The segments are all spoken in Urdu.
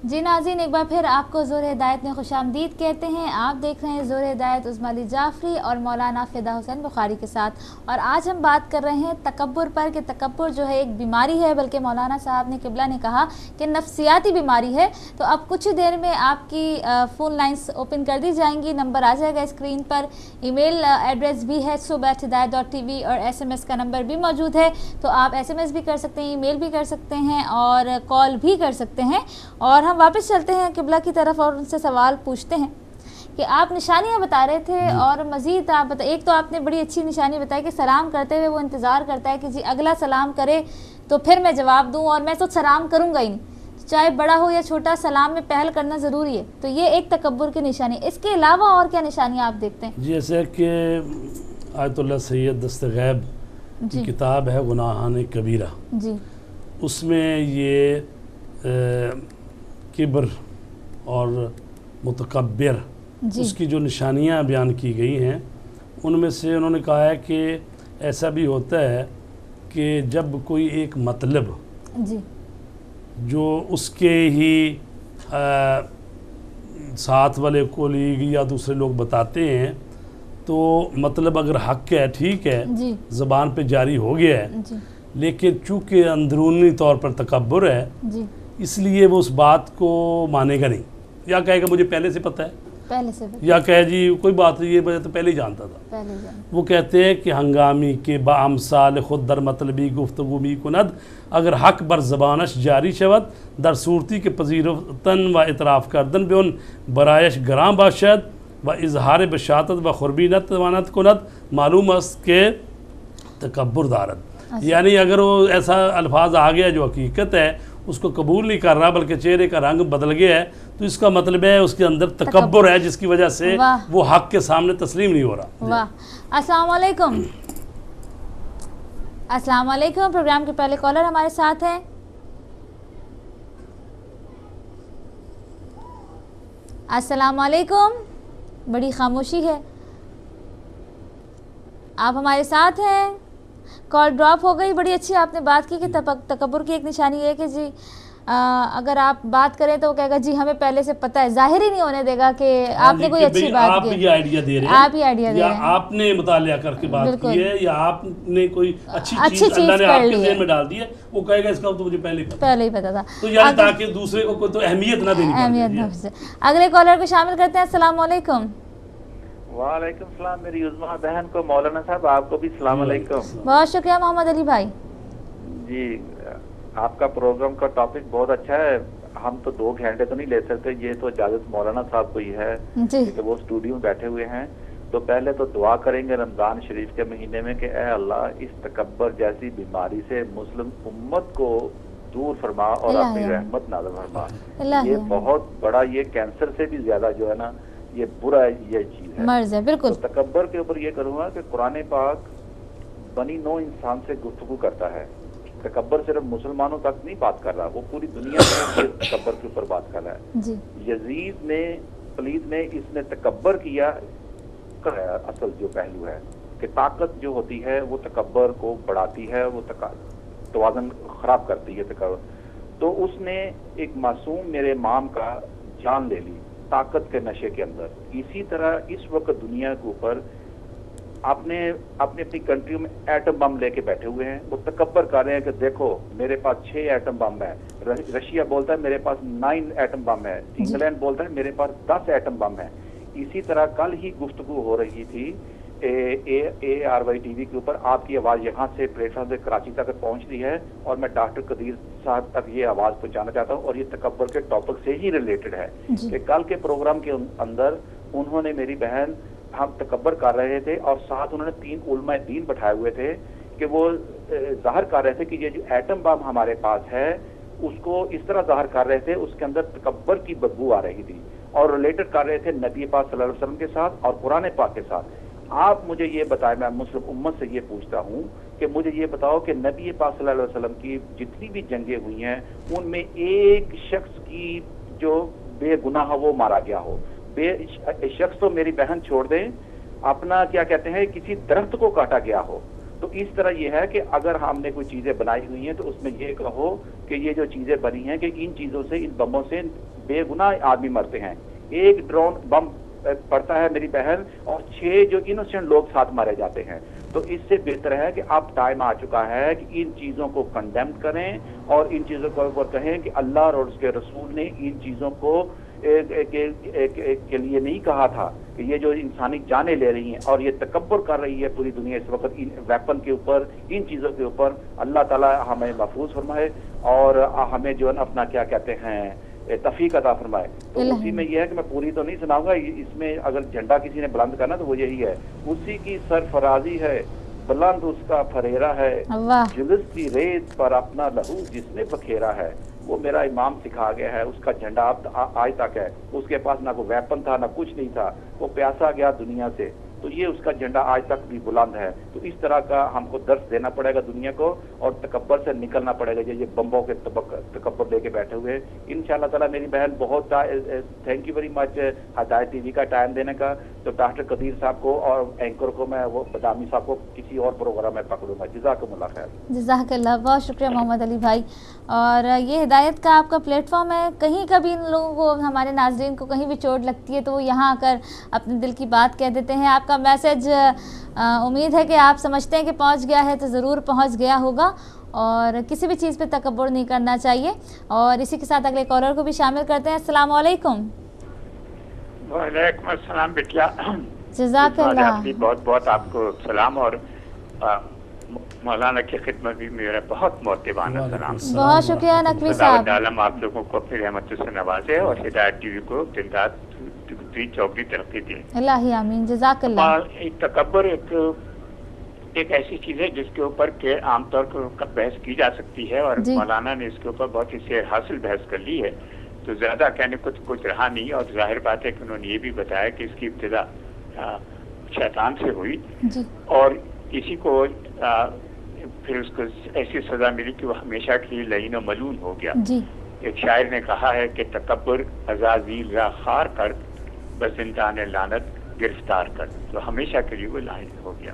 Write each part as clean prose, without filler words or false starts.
جی ناظرین، ایک بار پھر آپ کو زور ہدایت میں خوش آمدید کہتے ہیں۔ آپ دیکھ رہے ہیں زور ہدایت عظمیٰ علی جعفری اور مولانا فدا حسین بخاری کے ساتھ، اور آج ہم بات کر رہے ہیں تکبر پر کہ تکبر جو ہے ایک بیماری ہے، بلکہ مولانا صاحب نے قبلہ نے کہا کہ نفسیاتی بیماری ہے۔ تو اب کچھ دیر میں آپ کی فون لائنز اوپن کر دی جائیں گی، نمبر آ جائے گا اسکرین پر، ای میل ایڈریس بھی ہے subh@hidayat.tv اور SMS کا نمبر بھی موجود ہے، تو آپ SMS بھی کر سکتے ہیں، ای میل بھی کر سکتے ہیں اور کال بھی کر سکتے ہیں۔ اور ہم واپس چلتے ہیں قبلہ کی طرف اور ان سے سوال پوچھتے ہیں کہ آپ نشانیاں بتا رہے تھے، اور مزید آپ ایک تو آپ نے بڑی اچھی نشانی بتائی کہ سلام کرتے ہوئے وہ انتظار کرتا ہے کہ جی اگلا سلام کرے تو پھر میں جواب دوں، اور میں تو سلام کروں گا ہی نہیں، چاہے بڑا ہو یا چھوٹا، سلام میں پہل کرنا ضروری ہے۔ تو یہ ایک تکبر کی نشانی۔ اس کے علاوہ اور کیا نشانیاں آپ دیکھتے ہیں؟ جیسے کہ آیت اللہ سید دستغیب کی کتاب ہے گناہان کبیرہ، جی اس میں یہ کبر اور متکبر اس کی جو نشانیاں بیان کی گئی ہیں، ان میں سے انہوں نے کہا ہے کہ ایسا بھی ہوتا ہے کہ جب کوئی ایک مطلب جی جو اس کے ہی ساتھ والے کولیگ یا دوسرے لوگ بتاتے ہیں، تو مطلب اگر حق ہے، ٹھیک ہے، زبان پہ جاری ہو گیا ہے، لیکن چونکہ اندرونی طور پر تکبر ہے، اس لیے وہ اس بات کو مانے گا نہیں، یا کہے گا مجھے پہلے سے پتہ ہے، یا کہے جی کوئی بات نہیں، یہ میں تو پہلے ہی جانتا تھا۔ وہ کہتے ہیں کہ ہنگامی کے با امثال خود در مطلبی گفتگو می کند، اگر حق بر زبانش جاری شود در صورتی کے پذیرفتن و اعتراف کردن بے ان برایش گرام باشد و اظہار بشاطت و خربی نتواند کند، معلوم است کہ تکبر دارد۔ یعنی اگر وہ ایسا الفاظ آ گیا جو حقیقت ہے، اس کو قبول نہیں کر رہا بلکہ چہرے کا رنگ بدل گیا ہے، تو اس کا مطلب ہے اس کے اندر تکبر ہے، جس کی وجہ سے وہ حق کے سامنے تسلیم نہیں ہو رہا۔ واہ، السلام علیکم۔ السلام علیکم، پروگرام کے پہلے کالر ہمارے ساتھ ہیں۔ السلام علیکم، بڑی خاموشی ہے، آپ ہمارے ساتھ ہیں؟ کال ڈراپ ہو گئی۔ بڑی اچھی آپ نے بات کی کہ تکبر کی ایک نشانی ہے کہ جی اگر آپ بات کریں تو وہ کہے گا جی ہمیں پہلے سے پتہ ہے، ظاہر ہی نہیں ہونے دے گا کہ آپ نے کوئی اچھی بات کی، آپ یہ آئیڈیا دے رہے ہیں، آپ ہی آئیڈیا دے رہے ہیں، یا آپ نے مطالعہ کر کے بات کی ہے، یا آپ نے کوئی اچھی چیز اللہ نے آپ کے ذہن میں ڈال دی ہے، وہ کہے گا اس کا تو مجھے پہلے ہی پتہ تھا، تو یعنی تاکہ دوسرے کو کوئی تو اہمیت نہ دینی پڑے۔ اگلے کالر کو شامل کرتے ہیں۔ السلام علیکم۔ وعلیکم السلام، میری عظمیٰ بہن کو، مولانا صاحب آپ کو بھی السلام علیکم۔ بہت شکریہ محمد علی بھائی۔ جی آپ کا پروگرام کا ٹاپک بہت اچھا ہے، ہم تو 2 گھنٹے تو نہیں لے سکتے، یہ تو اجازت مولانا صاحب کو ہی ہے کہ وہ اسٹوڈیو میں بیٹھے ہوئے ہیں۔ تو پہلے تو دعا کریں گے رمضان شریف کے مہینے میں کہ اے اللہ اس تکبر جیسی بیماری سے مسلم امت کو دور فرما اور اپنی رحمت نازل فرما۔ یہ بہت بڑا، یہ کینسر سے بھی زیادہ جو ہے نا یہ برا یہ چیز ہے، مرض ہے۔ بالکل تکبر کے اوپر یہ کروں گا کہ قرآن پاک بنی نوع انسان سے گفتگو کرتا ہے، تکبر صرف مسلمانوں تک نہیں بات کر رہا، وہ پوری دنیا میں تکبر کے اوپر بات کر رہا ہے۔ یزید نے، پلید نے، اس نے تکبر کیا، اصل جو پہلو ہے کہ طاقت جو ہوتی ہے وہ تکبر کو بڑھاتی ہے، وہ توازن خراب کرتی ہے تکبر۔ تو اس نے ایک معصوم میرے امام کا جان لے لی طاقت کے نشے کے اندر۔ اسی طرح اس وقت دنیا کے اوپر اپنے اپنی کنٹریوں میں ایٹم بم لے کے بیٹھے ہوئے ہیں، وہ تکبر کر رہے ہیں کہ دیکھو میرے پاس 6 ایٹم بم ہے، رشیا بولتا ہے میرے پاس 9 ایٹم بم ہے، انگلینڈ بولتا ہے میرے پاس 10 ایٹم بم ہے۔ اسی طرح کل ہی گفتگو ہو رہی تھی ARY TV کے اوپر، آپ کی آواز یہاں سے پلیٹ فارم سے کراچی تک پہنچ رہی ہے، اور میں ڈاکٹر قدیر صاحب تک یہ آواز پہنچانا چاہتا ہوں، اور یہ تکبر کے ٹاپک سے ہی ریلیٹڈ ہے کہ کل کے پروگرام کے اندر انہوں نے، میری بہن، ہم تکبر کر رہے تھے، اور ساتھ انہوں نے 3 علماء دین بٹھائے ہوئے تھے کہ وہ ظاہر کر رہے تھے کہ یہ جو ایٹم بم ہمارے پاس ہے اس کو اس طرح ظاہر کر رہے تھے، اس کے اندر تکبر کی بدبو آ رہی تھی، اور ریلیٹڈ کر رہے تھے نبی پاک صلی اللہ علیہ وسلم کے ساتھ اور قرآن پاک کے ساتھ۔ آپ مجھے یہ بتائیں، میں مسلم امت سے یہ پوچھتا ہوں کہ مجھے یہ بتاؤ کہ نبی پاک صلی اللہ علیہ وسلم کی جتنی بھی جنگیں ہوئی ہیں ان میں ایک شخص کی جو بے گناہ وہ مارا گیا ہو؟ بے شخص تو میری بہن چھوڑ دیں، اپنا کیا کہتے ہیں کسی درخت کو کاٹا گیا ہو، تو اس طرح یہ ہے کہ اگر ہم نے کوئی چیزیں بنائی ہوئی ہیں تو اس میں یہ کہو کہ یہ جو چیزیں بنی ہیں کہ ان چیزوں سے، ان بموں سے بے گناہ آدمی مرتے ہیں. ایک ڈرون بم پڑتا ہے میری بہن اور 6 جو انوسینٹ لوگ ساتھ مارے جاتے ہیں. تو اس سے بہتر ہے کہ اب ٹائم آ چکا ہے کہ ان چیزوں کو کنڈیم کریں اور ان چیزوں کو کہیں کہ اللہ اور اس کے رسول نے ان چیزوں کو کے لیے نہیں کہا تھا کہ یہ جو انسانی جانیں لے رہی ہیں اور یہ تکبر کر رہی ہے پوری دنیا اس وقت ان ویپن کے اوپر، ان چیزوں کے اوپر. اللہ تعالیٰ ہمیں محفوظ فرمائے اور ہمیں جو ہے نا اپنا کیا کہتے ہیں توفیق عطا فرمائے. تو اسی میں یہ ہے کہ میں پوری تو نہیں سناؤں گا، اس میں اگر جھنڈا کسی نے بلند کرنا تو وہ یہی ہے: اسی کی سرفرازی ہے، بلند اس کا پھریرا ہے، جلستی ریت پر اپنا لہو جس نے بکھیرا ہے. وہ میرا امام سکھا گیا ہے، اس کا جھنڈا آج تک ہے. اس کے پاس نہ کوئی ویپن تھا نہ کچھ نہیں تھا، وہ پیاسا گیا دنیا سے، تو یہ اس کا جھنڈا آج تک بھی بلند ہے. تو اس طرح کا ہم کو درس دینا پڑے گا دنیا کو اور تکبر سے نکلنا پڑے گا. یہ بمبوں کے تکبر لے کے بیٹھے ہوئے انشاءاللہ تعالیٰ. میری بہن بہت تھینک یو ویری مچ ہدایت ٹی وی کا ٹائم دینے کا. تو ڈاکٹر قدیر صاحب کو اور اینکر کو میں وہ بدامی صاحب کو کسی اور پروگرام میں پکڑوں گا. جزاکم اللہ خیر. جزاک اللہ، بہت شکریہ محمد علی بھائی. اور یہ ہدایت کا آپ کا پلیٹ فارم ہے، کہیں کبھی ان لوگوں کو، ہمارے ناظرین کو کہیں بھی چوٹ لگتی ہے تو وہ یہاں آ کر اپنے دل کی بات کہہ دیتے ہیں. آپ کا میسج امید ہے کہ آپ سمجھتے ہیں کہ پہنچ گیا ہے، تو ضرور پہنچ گیا ہوگا اور کسی بھی چیز پہ تکبر نہیں کرنا چاہیے. اور اسی کے ساتھ اگلے کالر کو بھی شامل کرتے ہیں. السلام علیکم. وعلیکم السلام بیٹیا. جزاک اللہ. بہت بہت آپ کو سلام اور مولانا کی خدمت بھی میرا بہت معتبانہ سلام. بہت شکریہ نقوی صاحب. عالم آپ لوگوں کو اپنی رحمت سے نوازے اور ہدایت ٹی وی کو دن رات چوبی ترقی دے. اللہ ہی آمین. جزاک اللہ. تکبر ایک ایسی چیز ہے جس کے اوپر کہ عام طور پر بحث کی جا سکتی ہے اور مولانا نے اس کے اوپر بہت ہی حاصل بحث کر لی ہے، تو زیادہ کہنے کچھ رہا نہیں. اور ظاہر بات ہے کہ انہوں نے یہ بھی بتایا کہ اس کی ابتدا شیطان سے ہوئی اور اسی کو پھر اس کو ایسی سزا ملی کہ وہ ہمیشہ کے لیے لعین و ملعون ہو گیا. ایک شاعر نے کہا ہے کہ تکبر عزازیل را خار کر بزندان لعنت گرفتار کر، تو ہمیشہ کے لیے وہ لعین ہو گیا.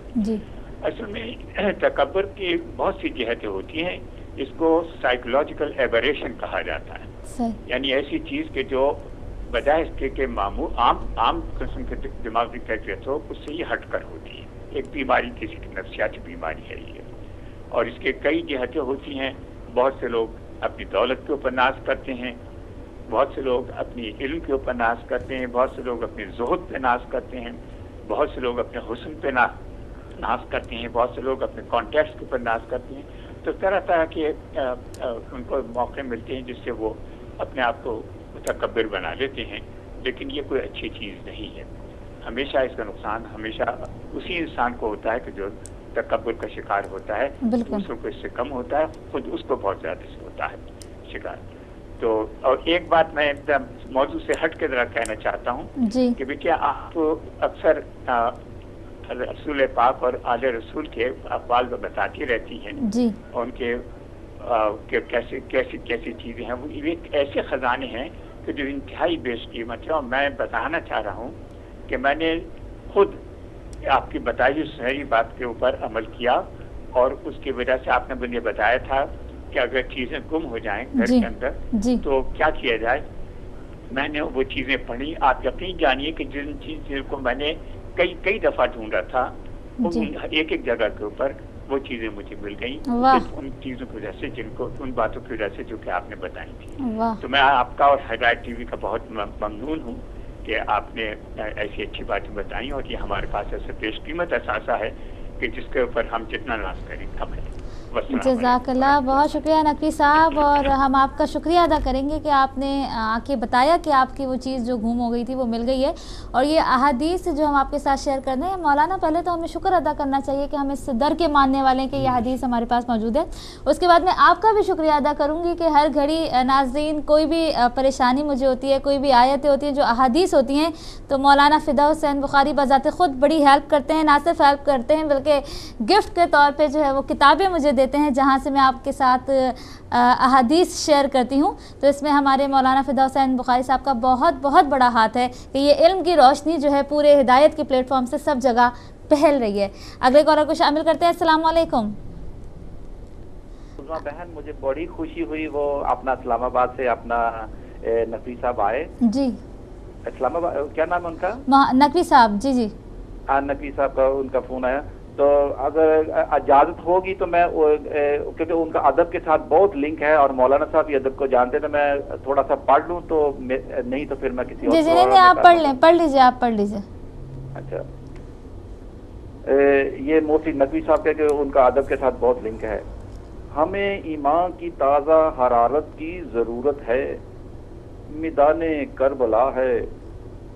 اصل میں تکبر کی بہت سی جہتیں ہوتی ہیں. اس کو سائیکولوجیکل ایبریشن کہا جاتا ہے، یعنی ایسی چیز کہ جو بجائے اس کے کہ معمول عام قسم کے دماغی کیفیت ہو اس سے یہ ہٹ کر ہوتی ہے. ایک بیماری، کسی کی نفسیاتی بیماری ہے یہ، اور اس کے کئی جہتیں ہوتی ہیں. بہت سے لوگ اپنی دولت کے اوپر ناز کرتے ہیں، بہت سے لوگ اپنی علم کے اوپر ناز کرتے ہیں، بہت سے لوگ اپنے زہد پہ ناز کرتے ہیں، بہت سے لوگ اپنے حسن پہ ناز کرتے ہیں، بہت سے لوگ اپنے کانٹیکٹس کے اوپر ناز کرتے ہیں. تو طرح طرح کے ان کو موقع ملتے ہیں جس سے وہ اپنے آپ کو متکبر بنا لیتے ہیں. لیکن یہ کوئی اچھی چیز نہیں ہے. ہمیشہ اس کا نقصان ہمیشہ اسی انسان کو ہوتا ہے کہ جو تکبر کا شکار ہوتا ہے. دوسروں کو اس سے کم ہوتا ہے، خود اس کو بہت زیادہ سے ہوتا ہے شکار. تو اور ایک بات میں موضوع سے ہٹ کے ذرا کہنا چاہتا ہوں کہ بیٹیا آپ اکثر رسول پاک اور آل رسول کے اقوال بتاتی رہتی ہیں اور ان کے کیسی چیزیں ہیں. وہ ایسے خزانے ہیں کہ جو انتہائی بیش قیمت ہے. اور میں بتانا چاہ رہا ہوں کہ میں نے خود آپ کی بتائی ہوئی سنہری بات کے اوپر عمل کیا اور اس کی وجہ سے آپ نے مجھے بتایا تھا کہ اگر چیزیں گم ہو جائیں گھر کے اندر تو کیا کیا جائے. میں نے وہ چیزیں پڑھی. آپ یقین جانیے کہ جن چیزوں کو میں نے کئی دفعہ ڈھونڈا تھا ایک جگہ کے اوپر وہ چیزیں مجھے مل گئیں ان چیزوں کی وجہ سے، ان باتوں کی وجہ سے جو کہ آپ نے بتائی تھی. تو میں آپ کا اور ہدایت ٹی وی کا بہت ممنون ہوں کہ آپ نے ایسی اچھی باتیں بتائیں اور یہ ہمارے پاس ایسے بیش قیمت اثاثہ ہے کہ جس کے اوپر ہم جتنا ناز کریں کم ہے. جزاک اللہ. بہت شکریہ نقوی صاحب. اور ہم آپ کا شکریہ ادا کریں گے کہ آپ نے آ کے بتایا کہ آپ کی وہ چیز جو گم ہو گئی تھی وہ مل گئی ہے. اور یہ احادیث جو ہم آپ کے ساتھ شیئر کر رہے ہیں مولانا، پہلے تو ہمیں شکر ادا کرنا چاہیے کہ ہم اس در کے ماننے والے ہیں کہ یہ حدیث ہمارے پاس موجود ہے. اس کے بعد میں آپ کا بھی شکریہ ادا کروں گی کہ ہر گھڑی ناظرین کوئی بھی پریشانی مجھے ہوتی ہے، کوئی بھی آیتیں ہوتی ہیں جو احادیث ہوتی ہیں تو مولانا فدا حسین بخاری بذات خود بڑی ہیلپ کرتے ہیں. نہ صرف ہیلپ کرتے ہیں بلکہ گفٹ کے طور پہ جو ہے وہ کتابیں مجھے دیتے ہیں جہاں سے میں آپ کے ساتھ احادیث شیئر کرتی ہوں. تو اس میں ہمارے مولانا فدا حسین بخاری صاحب کا بہت بہت بڑا ہاتھ ہے کہ یہ علم کی روشنی جو ہے پورے ہدایت کے پلیٹ فارم سے سب جگہ پھیل رہی ہے. اگلے کالر کو شامل کرتے ہیں. السلام علیکم. بہن مجھے بڑی خوشی ہوئی وہ اپنا اسلام آباد سے اپنا نقوی صاحب آئے. جی اسلام آباد کیا نام ہے ان کا؟ نقوی صاحب. جی جی نقوی صاحب کا ان کا فون آیا. تو اگر اجازت ہوگی تو میں کیونکہ ان کا ادب کے ساتھ بہت لنک ہے اور مولانا صاحب بھی ادب کو جانتے ہیں تو میں تھوڑا سا پڑھ لوں تو نہیں تو پھر میں کسی اور. جی جی نہیں آپ پڑھ لیں, پڑھ لیجیے, آپ پڑھ لیجیے. اچھا یہ موسی نقوی صاحب کہ ان کا ادب کے ساتھ بہت لنک ہے. ہمیں ایمان کی تازہ حرارت کی ضرورت ہے, میدان کربلا ہے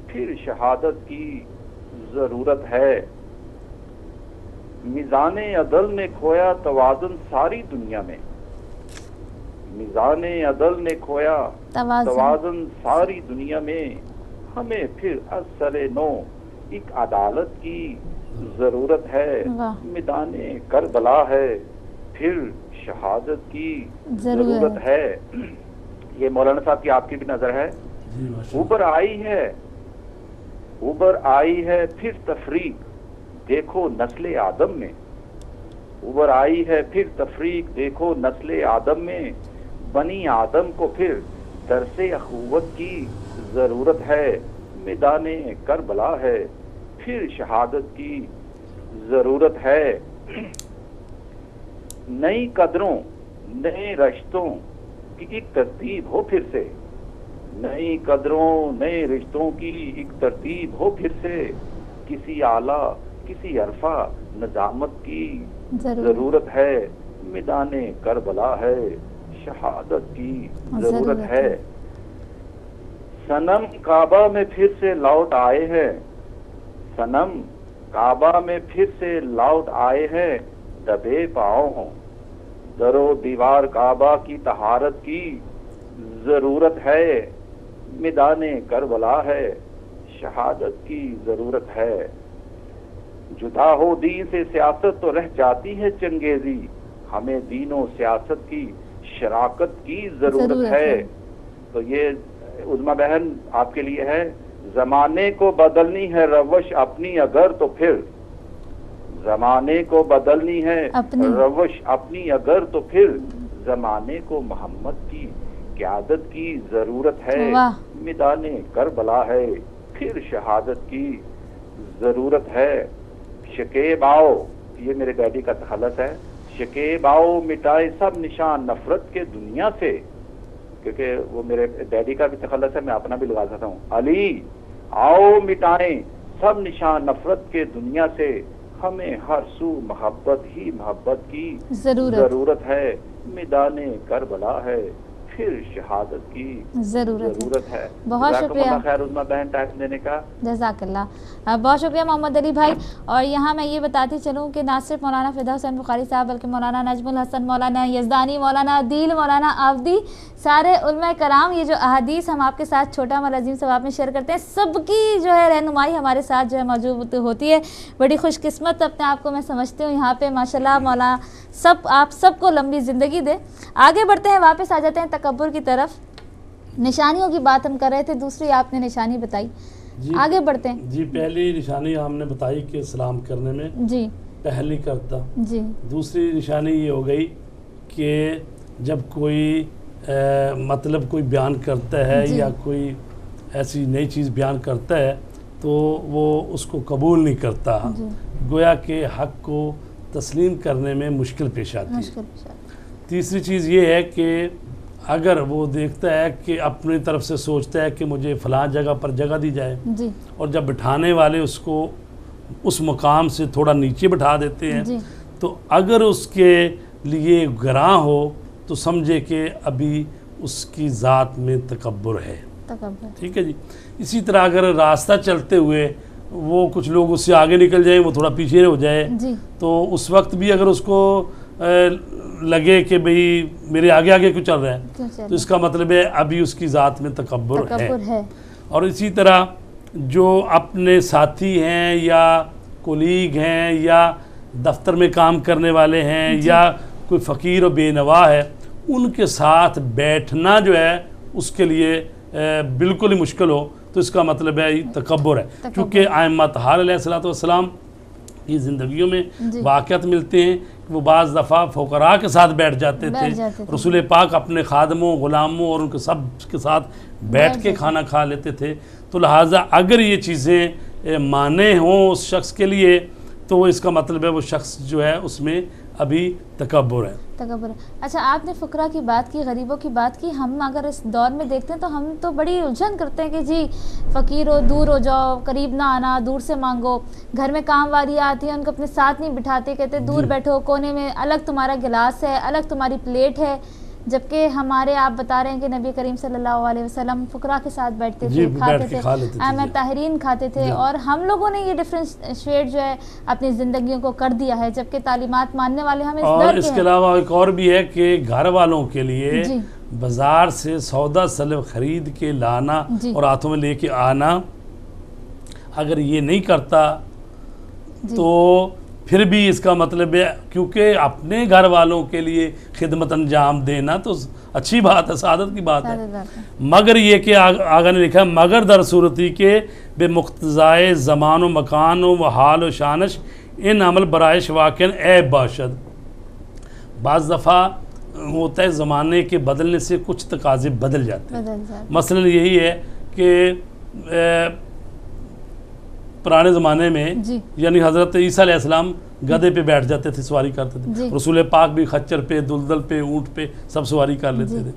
پھر شہادت کی ضرورت ہے. میزان عدل نے کھویا توازن ساری دنیا میں, میزان عدل نے کھویا توازن ساری دنیا میں. ہمیں پھر اثر نو ایک عدالت کی ضرورت ہے, میدان کربلا ہے پھر شہادت کی ضرورت ہے. یہ مولانا صاحب کی آپ کی بھی نظر ہے. اوبر آئی ہے پھر تفریق دیکھو نسل آدم میں. اوبر آئی ہے پھر تفریق دیکھو نسل آدم میں. بنی آدم کو پھر درس اخوت کی ضرورت ہے, میدان کربلا ہے پھر شہادت کی ضرورت ہے. نئی قدروں نئے رشتوں کی ایک ترتیب ہو پھر سے, نئی قدروں نئے رشتوں کی ایک ترتیب ہو پھر سے. کسی اعلیٰ کسی عرفہ نظامت کی ضرورت ہے, میدان کربلا ہے شہادت کی ضرورت ہے. صنم کعبہ میں پھر سے لوٹ آئے ہیں, صنم کعبہ میں پھر سے لوٹ آئے ہیں. دبے پاؤں در و دیوار کعبہ کی طہارت کی ضرورت ہے, میدان کربلا ہے شہادت کی ضرورت ہے. جدا ہو دین سے سیاست تو رہ جاتی ہے چنگیزی, ہمیں دین و سیاست کی شراکت کی ضرورت ہے. تو یہ عظما بہن آپ کے لیے ہے. زمانے کو بدلنی ہے روش اپنی اگر تو پھر, زمانے کو بدلنی ہے روش اپنی اگر تو پھر, زمانے کو محمد کی قیادت کی ضرورت ہے, میدان کربلا ہے پھر شہادت کی ضرورت ہے. شکیب آؤ, یہ میرے ڈیڈی کا تخلص ہے. شکیب آؤ مٹائے سب نشان نفرت کے دنیا سے, کیونکہ وہ میرے ڈیڈی کا بھی تخلص ہے, میں اپنا بھی لگا سکتا ہوں. علی آؤ مٹائیں سب نشان نفرت کے دنیا سے, ہمیں ہر سو محبت ہی محبت کی ضرورت ہے, میدان کربلا ہے پھر شہادت کی ضرورت ہے. بہت شکریہ خیر عظما بہن ٹائم دینے کا, جزاک اللہ. بہت شکریہ محمد علی بھائی. اور یہاں میں یہ بتاتی چلوں کہ نہ صرف مولانا فدا حسین بخاری صاحب بلکہ مولانا نجم الحسن, مولانا یزدانی, مولانا عدیل, مولانا آبدی, سارے علماء کرام, یہ جو احادیث ہم آپ کے ساتھ چھوٹا عمل عظیم ثواب میں شیئر کرتے ہیں, سب کی جو ہے رہنمائی ہمارے ساتھ جو ہے موجود ہوتی ہے. بڑی خوش قسمت اپنے آپ کو میں سمجھتی ہوں یہاں پہ. ماشاءاللہ مولانا سب آپ سب کو لمبی زندگی دے. آگے بڑھتے ہیں, واپس آ جاتے ہیں تکبر کی طرف. نشانیوں کی بات ہم کر رہے تھے, دوسری آپ نے نشانی بتائی. آگے بڑھتے ہیں. جی پہلی نشانی ہم نے بتائی کہ سلام کرنے میں جی پہلی کرتا. جی دوسری نشانی یہ ہو گئی کہ جب کوئی مطلب کوئی بیان کرتا ہے یا کوئی ایسی نئی چیز بیان کرتا ہے تو وہ اس کو قبول نہیں کرتا, گویا کہ حق کو تسلیم کرنے میں مشکل پیش آتی ہے. تیسری چیز یہ ہے کہ اگر وہ دیکھتا ہے کہ اپنی طرف سے سوچتا ہے کہ مجھے فلاں جگہ پر جگہ دی جائے اور جب بٹھانے والے اس کو اس مقام سے تھوڑا نیچے بٹھا دیتے ہیں تو اگر اس کے لیے گراں ہو تو سمجھے کہ ابھی اس کی ذات میں تکبر ہے. ٹھیک ہے جی. اسی طرح اگر راستہ چلتے ہوئے وہ کچھ لوگ اس سے آگے نکل جائیں, وہ تھوڑا پیچھے ہو جائے تو اس وقت بھی اگر اس کو لگے کہ بھئی میرے آگے آگے کیوں چل رہا ہے تو اس کا مطلب ہے ابھی اس کی ذات میں تکبر ہے. اور اسی طرح جو اپنے ساتھی ہیں یا کولیگ ہیں یا دفتر میں کام کرنے والے ہیں یا کوئی فقیر و بے نوا ہے, ان کے ساتھ بیٹھنا جو ہے اس کے لیے بالکل ہی مشکل ہو تو اس کا مطلب ہے تکبر ہے. کیونکہ ائمہ طہار علیہ الصلوۃ والسلام کی زندگیوں میں واقعات ملتے ہیں. وہ بعض دفعہ فقراء کے ساتھ بیٹھ جاتے تھے. رسول پاک اپنے خادموں غلاموں اور ان کے سب کے ساتھ بیٹھ کے کھانا کھا لیتے تھے. تو لہٰذا اگر یہ چیزیں مانے ہوں اس شخص کے لیے تو اس کا مطلب ہے وہ شخص جو ہے اس میں ابھی تکبر ہے. اچھا آپ نے فقراء کی بات کی, غریبوں کی بات کی. ہم اگر اس دور میں دیکھتے ہیں تو ہم تو بڑی الجھن کرتے ہیں کہ جی فقیر ہو دور ہو جاؤ, قریب نہ آنا, دور سے مانگو. گھر میں کام والیاں آتی ہیں ان کو اپنے ساتھ نہیں بٹھاتے, کہتے دور بیٹھو کونے میں, الگ تمہارا گلاس ہے, الگ تمہاری پلیٹ ہے. جبکہ ہمارے آپ بتا رہے ہیں کہ نبی کریم صلی اللہ علیہ وسلم فقراء کے ساتھ بیٹھتے تھے, کھاتے تھے, احمد طاہرین کھاتے تھے. اور ہم لوگوں نے یہ ڈفرینشیٹ جو ہے اپنی زندگیوں کو کر دیا ہے, جبکہ تعلیمات ماننے والے ہمیں اور اس کے علاوہ ایک اور بھی ہے کہ گھر والوں کے لیے بازار سے سودا سلب خرید کے لانا اور ہاتھوں میں لے کے آنا, اگر یہ نہیں کرتا تو پھر بھی اس کا مطلب ہے کیونکہ اپنے گھر والوں کے لیے خدمت انجام دینا تو اچھی بات ہے, سعادت کی بات ہے. مگر یہ کہ آگے نے لکھا مگر در صورتی کے بے مقتضائے زمان و مکان و حال و شانش ان عمل برائش واقع عیب باشد. بعض دفعہ ہوتا ہے زمانے کے بدلنے سے کچھ تقاضے بدل جاتے ہیں. مثلا یہی ہے کہ پرانے زمانے میں یعنی حضرت عیسیٰ علیہ السلام گدھے پہ بیٹھ جاتے تھے, سواری کرتے تھے. رسول پاک بھی خچر پہ, دلدل پہ, اونٹ پہ سب سواری کر لیتے تھے.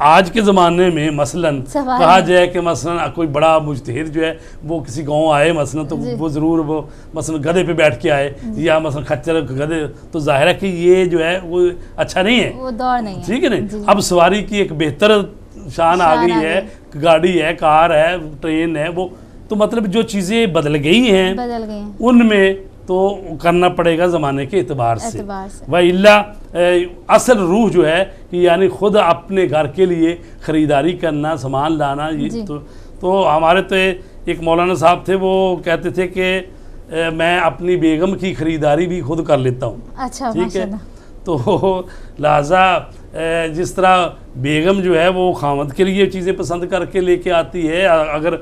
آج کے زمانے میں مثلا کہا جائے کہ مثلا کوئی بڑا مجتہد جو ہے وہ کسی گاؤں آئے مثلا تو وہ ضرور وہ مثلا گدھے پہ بیٹھ کے آئے یا مثلا خچر گدھے, تو ظاہر ہے کہ یہ جو ہے وہ اچھا نہیں ہے, وہ دور نہیں ہے, ٹھیک ہے نا. اب سواری کی ایک بہتر شان آ گئی ہے, گاڑی ہے, کار ہے, ٹرین ہے, وہ تو مطلب جو چیزیں بدل گئی ہیں ان میں تو کرنا پڑے گا زمانے کے اعتبار سے. وَإِلَّا اصل روح جو ہے کہ یعنی خود اپنے گھر کے لیے خریداری کرنا, سامان لانا, یہ تو ہمارے تو ایک مولانا صاحب تھے, وہ کہتے تھے کہ میں اپنی بیگم کی خریداری بھی خود کر لیتا ہوں. اچھا, ٹھیک ہے. تو لہٰذا جس طرح بیگم جو ہے وہ خامد کے لیے چیزیں پسند کر کے لے کے آتی ہے, اگر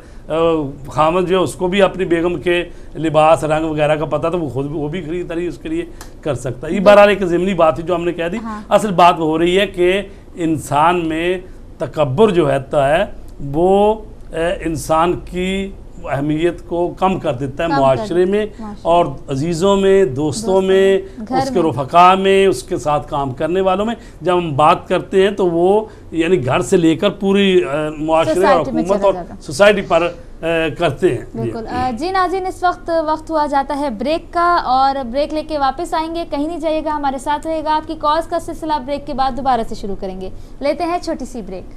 خامد جو ہے اس کو بھی اپنی بیگم کے لباس رنگ وغیرہ کا پتہ تو وہ خود وہ بھی خریداری اس کے لیے کر سکتا ہے. یہ بہرحال ایک ضمنی بات ہے جو ہم نے کہہ دی. اصل بات ہو رہی ہے کہ انسان میں تکبر جو ہوتا ہے وہ انسان کی اہمیت کو کم کر دیتا ہے معاشرے میں اور عزیزوں میں, دوستوں میں, اس کے رفقا میں, اس کے ساتھ کام کرنے والوں میں. جب ہم بات کرتے ہیں تو وہ یعنی گھر سے لے کر پوری معاشرے اور حکومت اور سوسائٹی پر کرتے ہیں. بالکل. جی ناظرین, اس وقت ہوا جاتا ہے بریک کا, اور بریک لے کے واپس آئیں گے. کہیں نہیں جائیے گا, ہمارے ساتھ رہے گا. آپ کی کالز کا سلسلہ بریک کے بعد دوبارہ سے شروع کریں گے. لیتے ہیں چھوٹی سی بریک.